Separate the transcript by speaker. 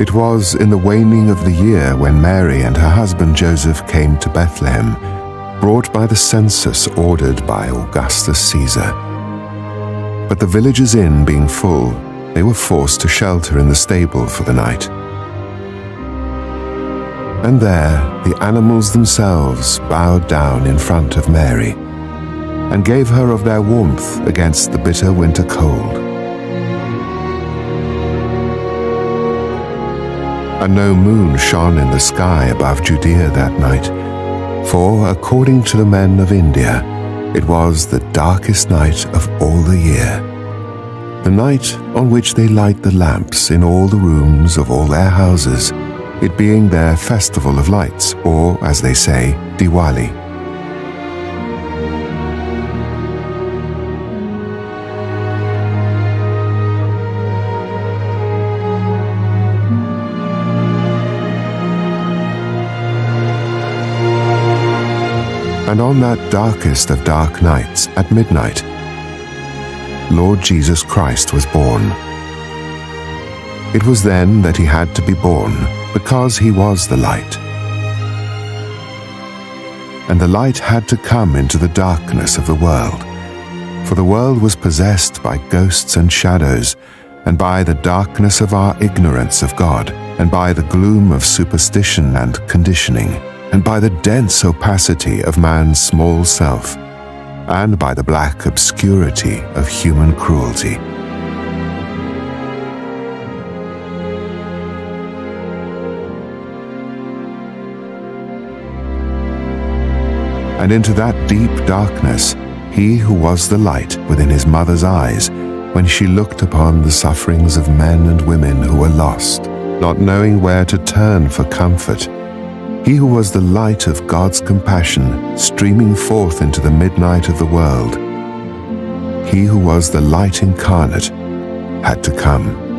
Speaker 1: It was in the waning of the year when Mary and her husband Joseph came to Bethlehem, brought by the census ordered by Augustus Caesar. But the villagers' inn being full, they were forced to shelter in the stable for the night. And there the animals themselves bowed down in front of Mary, and gave her of their warmth against the bitter winter cold. And no moon shone in the sky above Judea that night, for, according to the men of India, it was the darkest night of all the year, the night on which they light the lamps in all the rooms of all their houses, it being their festival of lights, or, as they say, Diwali. And on that darkest of dark nights, at midnight, Lord Jesus Christ was born. It was then that he had to be born, because he was the light. And the light had to come into the darkness of the world, for the world was possessed by ghosts and shadows, and by the darkness of our ignorance of God, and by the gloom of superstition and conditioning, and by the dense opacity of man's small self, and by the black obscurity of human cruelty. And into that deep darkness, he who was the light within his mother's eyes, when she looked upon the sufferings of men and women who were lost, not knowing where to turn for comfort, he who was the light of God's compassion, streaming forth into the midnight of the world, he who was the light incarnate, had to come.